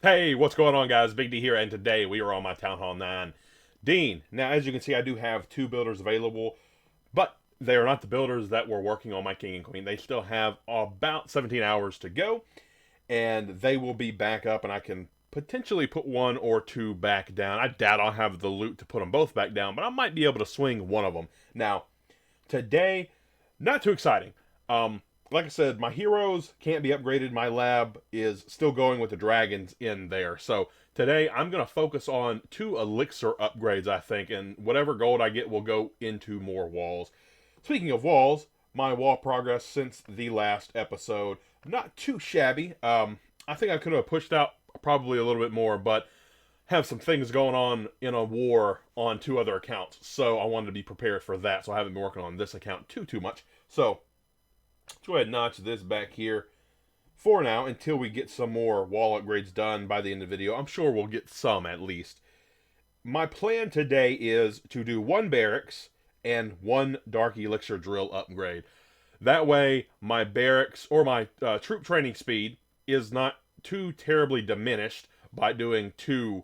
Hey, what's going on, guys? Big D here, and today we are on my Town Hall 9 Dean. Now, as you can see, I do have two builders available, but they are not the builders that were working on my King and Queen. They still have about 17 hours to go, and they will be back up, and I can potentially put one or two back down. I doubt I'll have the loot to put them both back down, but I might be able to swing one of them. Now, today, not too exciting. Like I said, my heroes can't be upgraded. My lab is still going with the dragons in there. So today I'm going to focus on two elixir upgrades, I think, and whatever gold I get will go into more walls. Speaking of walls, my wall progress since the last episode, not too shabby. I think I could have pushed out probably a little bit more, but have some things going on in a war on two other accounts. So I wanted to be prepared for that. So I haven't been working on this account too much. So let's go ahead and notch this back here for now until we get some more wall upgrades done by the end of the video. I'm sure we'll get some at least. My plan today is to do one barracks and one dark elixir drill upgrade. That way my barracks or my troop training speed is not too terribly diminished by doing two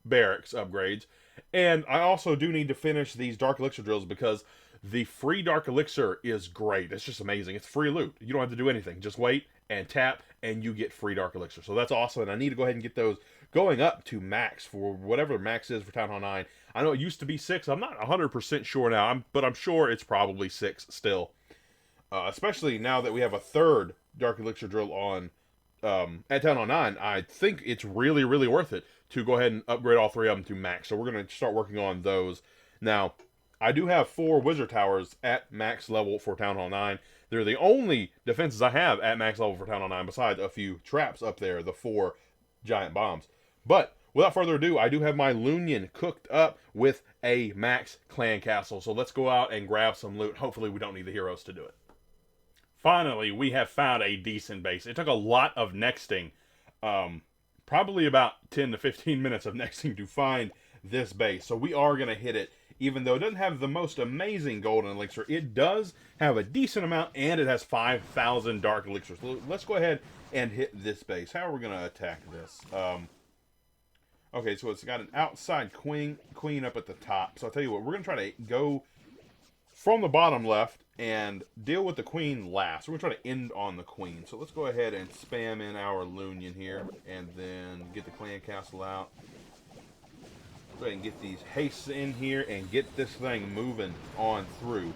barracks upgrades. And I also do need to finish these dark elixir drills because the free dark elixir is great. It's just amazing. It's free loot. You don't have to do anything. Just wait and tap and you get free dark elixir. So that's awesome. And I need to go ahead and get those going up to max for whatever max is for Town Hall 9. I know it used to be 6. I'm not 100% sure now, but I'm sure it's probably 6 still. Especially now that we have a third dark elixir drill on at Town Hall 9, I think it's really, really worth it to go ahead and upgrade all three of them to max. So we're going to start working on those. Now, I do have 4 wizard towers at max level for Town Hall 9. They're the only defenses I have at max level for Town Hall 9, besides a few traps up there, the 4 giant bombs. But without further ado, I do have my Lunion cooked up with a max clan castle. So let's go out and grab some loot. Hopefully we don't need the heroes to do it. Finally, we have found a decent base. It took a lot of nexting, probably about 10 to 15 minutes of nexting to find this base. So we are going to hit it. Even though it doesn't have the most amazing golden elixir, it does have a decent amount, and it has 5,000 dark elixirs. So let's go ahead and hit this base. How are we going to attack this? Okay, so it's got an outside queen up at the top. So I'll tell you what, we're going to try to go from the bottom left and deal with the queen last. We're going to try to end on the queen. So let's go ahead and spam in our Lunion here, and then get the clan castle out. Go ahead and get these hastes in here and get this thing moving on through.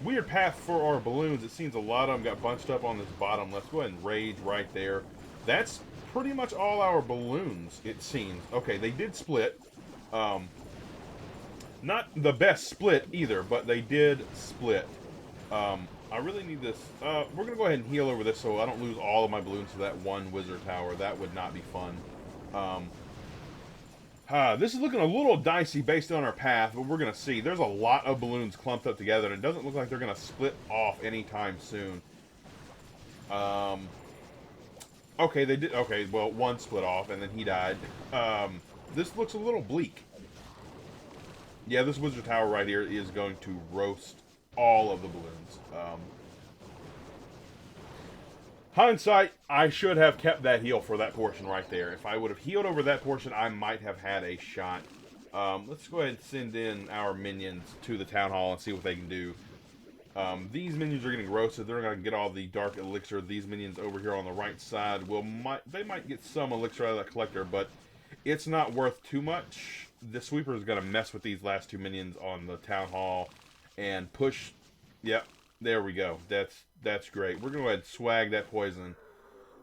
Weird path for our balloons. It seems a lot of them got bunched up on this bottom. Let's go ahead and rage right there. That's pretty much all our balloons, it seems. Okay, they did split. Not the best split either, but they did split. I really need this. We're going to go ahead and heal over this so I don't lose all of my balloons to that one wizard tower. That would not be fun. This is looking a little dicey based on our path, but we're going to see. There's a lot of balloons clumped up together, and it doesn't look like they're going to split off anytime soon. Okay, they did. Okay, well, one split off, and then he died. This looks a little bleak. Yeah, this wizard tower right here is going to roast all of the balloons. Hindsight, I should have kept that heal for that portion right there. If I would have healed over that portion, I might have had a shot. Let's go ahead and send in our minions to the town hall and see what they can do. These minions are getting roasted. They're going to get all the dark elixir. These minions over here on the right side they might get some elixir out of that collector, but it's not worth too much. The sweeper is going to mess with these last two minions on the town hall and push. Yep, there we go. That's great. We're going to go ahead and swag that poison.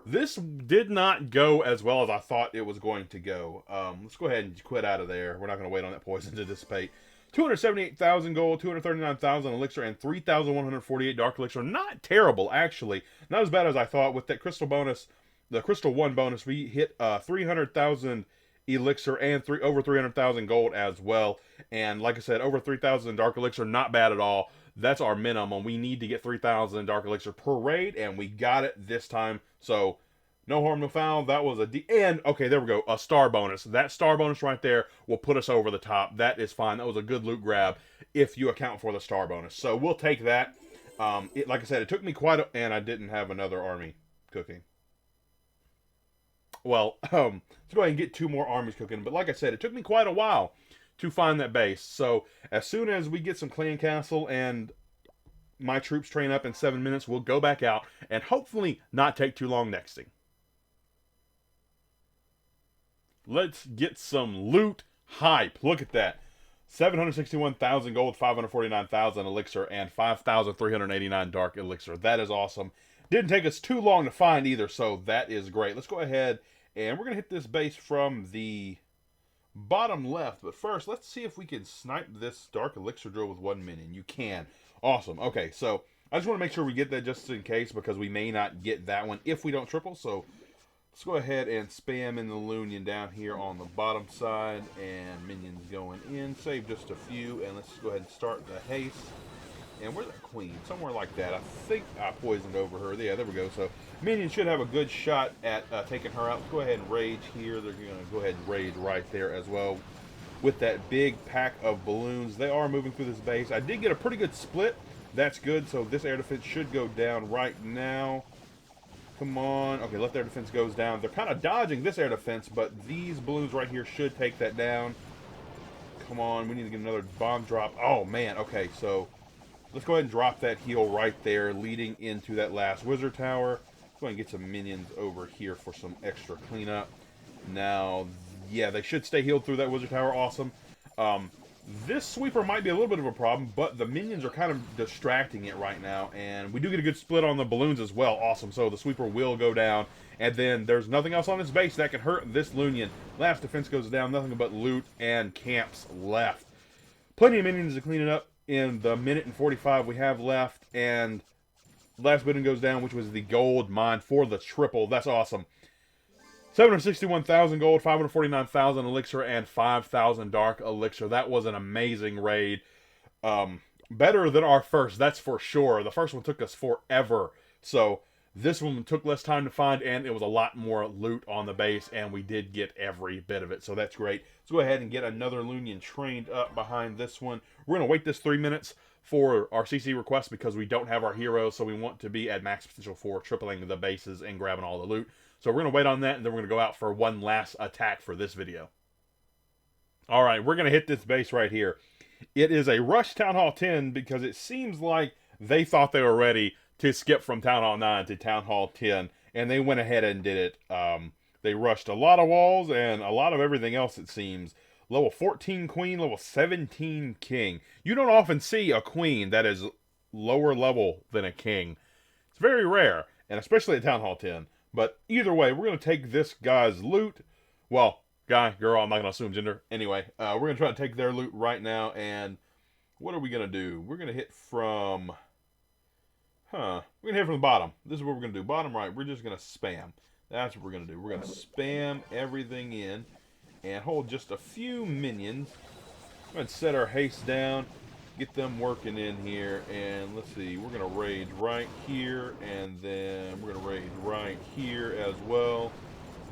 This did not go as well as I thought it was going to go. Let's go ahead and quit out of there. We're not going to wait on that poison to dissipate. 278,000 gold, 239,000 elixir, and 3,148 dark elixir. Not terrible, actually. Not as bad as I thought. With that crystal bonus, the crystal 1 bonus, we hit 300,000 elixir and over 300,000 gold as well. And like I said, over 3,000 dark elixir, not bad at all. That's our minimum. We need to get 3,000 dark elixir per raid, and we got it this time. So, no harm, no foul. That was and, okay, there we go. A star bonus. That star bonus right there will put us over the top. That is fine. That was a good loot grab if you account for the star bonus. So, we'll take that. Like I said, it took me and I didn't have another army cooking. well, let's go ahead and get 2 more armies cooking. But like I said, it took me quite a while to find that base. So as soon as we get some clan castle and my troops train up in 7 minutes, we'll go back out and hopefully not take too long nexting. Let's get some loot hype. Look at that. 761,000 gold, 549,000 elixir, and 5,389 dark elixir. That is awesome. Didn't take us too long to find either, so that is great. Let's go ahead and we're going to hit this base from the bottom left. But first, let's see if we can snipe this dark elixir drill with 1 minion. You can. Awesome. Okay, so I just want to make sure we get that just in case because we may not get that one if we don't triple. So let's go ahead and spam in the Lunion down here on the bottom side, and minions going in. Save just a few, and let's go ahead and start the haste. And where's that queen? Somewhere like that. I think I poisoned over her. Yeah, there we go. So minions should have a good shot at taking her out. Let's go ahead and rage here. They're going to go ahead and rage right there as well with that big pack of balloons. They are moving through this base. I did get a pretty good split. That's good. So this air defense should go down right now. Come on. Okay, left air defense goes down. They're kind of dodging this air defense, but these balloons right here should take that down. Come on. We need to get another bomb drop. Oh, man. Okay, so let's go ahead and drop that heal right there, leading into that last wizard tower. Let's go ahead and get some minions over here for some extra cleanup. Now, yeah, they should stay healed through that wizard tower. Awesome. This sweeper might be a little bit of a problem, but the minions are kind of distracting it right now, and we do get a good split on the balloons as well. Awesome. So the sweeper will go down, and then there's nothing else on this base that can hurt this Lunion. Last defense goes down, nothing but loot and camps left. Plenty of minions to clean it up in the minute and 45 we have left, and last building goes down, which was the gold mine for the triple. That's awesome. 761,000 gold, 549,000 elixir, and 5,000 dark elixir. That was an amazing raid. Better than our first, that's for sure. The first one took us forever. So this one took less time to find, and it was a lot more loot on the base, and we did get every bit of it. So that's great. Let's go ahead and get another Lunion trained up behind this one. We're going to wait this 3 minutes for our CC request because we don't have our heroes, so we want to be at max potential for tripling the bases and grabbing all the loot. So we're going to wait on that, and then we're going to go out for one last attack for this video. All right, we're going to hit this base right here. It is a rush Town Hall 10 because it seems like they thought they were ready to skip from Town Hall 9 to Town Hall 10, and they went ahead and did it. They rushed a lot of walls and a lot of everything else, it seems. Level 14 queen, level 17 king. You don't often see a queen that is lower level than a king. It's very rare, and especially at Town Hall 10. But either way, we're going to take this guy's loot. Well, guy, girl, I'm not going to assume gender. Anyway, we're going to try to take their loot right now. And what are we going to do? We're going to hit from... We're going to hit from the bottom. This is what we're going to do. Bottom right, we're just going to spam. That's what we're going to do. We're going to spam everything in and hold just a few minions. Go ahead and set our haste down. Get them working in here, and let's see, we're going to rage right here, and then we're going to rage right here as well.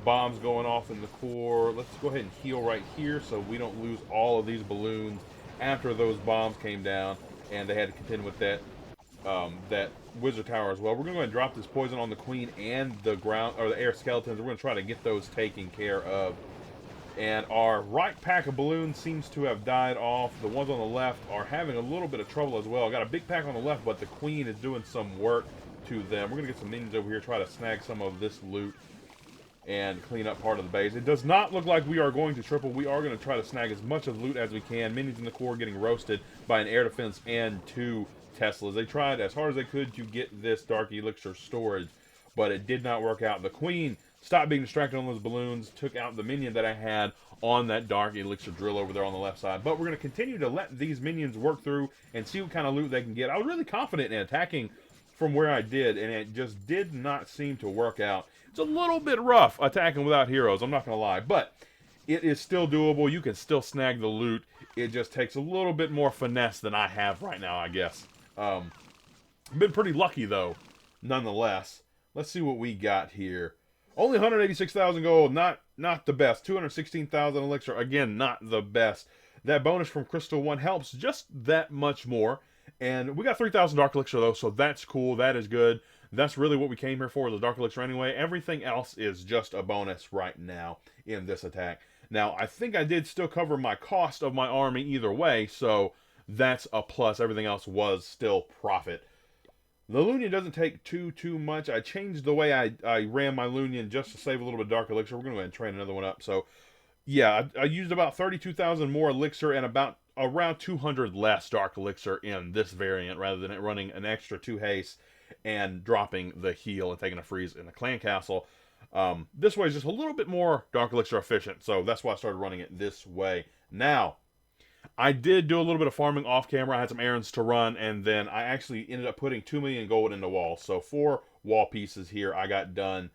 Bombs going off in the core. Let's go ahead and heal right here so we don't lose all of these balloons after those bombs came down, and they had to contend with that that wizard tower as well. We're going to go ahead and drop this poison on the queen and the ground, or the air skeletons. We're going to try to get those taken care of. And our right pack of balloons seems to have died off. The ones on the left are having a little bit of trouble as well. Got a big pack on the left, but the queen is doing some work to them. We're going to get some minions over here, try to snag some of this loot and clean up part of the base. It does not look like we are going to triple. We are going to try to snag as much of the loot as we can. Minions in the core getting roasted by an air defense and 2 Teslas. They tried as hard as they could to get this dark elixir storage, but it did not work out. The queen stopped being distracted on those balloons, took out the minion that I had on that dark elixir drill over there on the left side. But we're going to continue to let these minions work through and see what kind of loot they can get. I was really confident in attacking from where I did, and it just did not seem to work out. It's a little bit rough attacking without heroes, I'm not going to lie, but it is still doable. You can still snag the loot. It just takes a little bit more finesse than I have right now, I guess. I've been pretty lucky, though, nonetheless. Let's see what we got here. Only 186,000 gold, not the best. 216,000 elixir, again, not the best. That bonus from Crystal 1 helps just that much more. And we got 3,000 dark elixir, though, so that's cool. That is good. that's really what we came here for, the Dark Elixir anyway. Everything else is just a bonus right now in this attack. Now, I think I did still cover my cost of my army either way, so that's a plus. Everything else was still profit. The Lunion doesn't take too much. I changed the way I ran my Lunion just to save a little bit of Dark Elixir. We're going to go ahead and train another one up. So, yeah, I used about 32,000 more Elixir and about around 200 less Dark Elixir in this variant rather than it running an extra 2 haste and dropping the heal and taking a freeze in the Clan Castle. This way is just a little bit more Dark Elixir efficient, so that's why I started running it this way. Now, I did do a little bit of farming off camera. I had some errands to run, and then I actually ended up putting 2 million gold in the wall. So 4 wall pieces here I got done.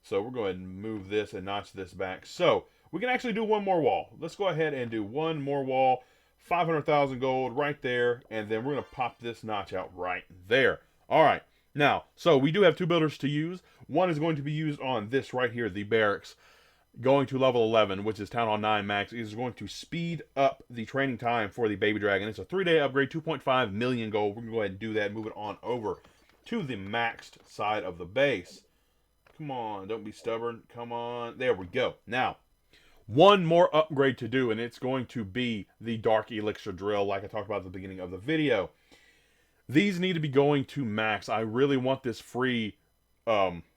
So we're going to move this and notch this back. So we can actually do one more wall. Let's go ahead and do one more wall. 500,000 gold right there, and then we're going to pop this notch out right there. All right. Now, so we do have 2 builders to use. One is going to be used on this right here, the barracks. Going to level 11, which is Town Hall 9 max, is going to speed up the training time for the Baby Dragon. It's a 3-day upgrade, 2.5 million gold. We're going to go ahead and do that and move it on over to the maxed side of the base. Come on, don't be stubborn. Come on. There we go. Now, one more upgrade to do, and it's going to be the Dark Elixir Drill, like I talked about at the beginning of the video. These need to be going to max. I really want this free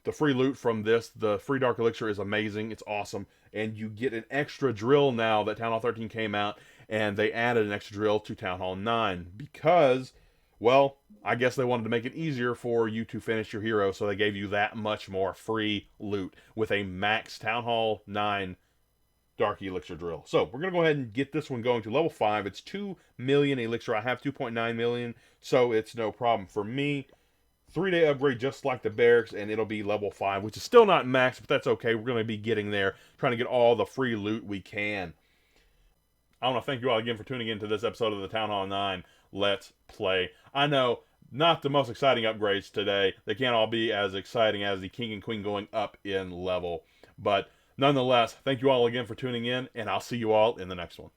the free loot from this. The free Dark Elixir is amazing. It's awesome. And you get an extra drill now that Town Hall 13 came out, and they added an extra drill to Town Hall 9 because, well, I guess they wanted to make it easier for you to finish your hero, so they gave you that much more free loot with a max Town Hall 9 Dark Elixir Drill. So we're going to go ahead and get this one going to level 5. It's 2 million Elixir. I have 2.9 million, so it's no problem for me. 3-day upgrade just like the barracks, and it'll be level 5, which is still not max, but that's okay. We're going to be getting there, trying to get all the free loot we can. I want to thank you all again for tuning in to this episode of the Town Hall 9 Let's Play. I know, not the most exciting upgrades today. They can't all be as exciting as the King and Queen going up in level. But nonetheless, thank you all again for tuning in, and I'll see you all in the next one.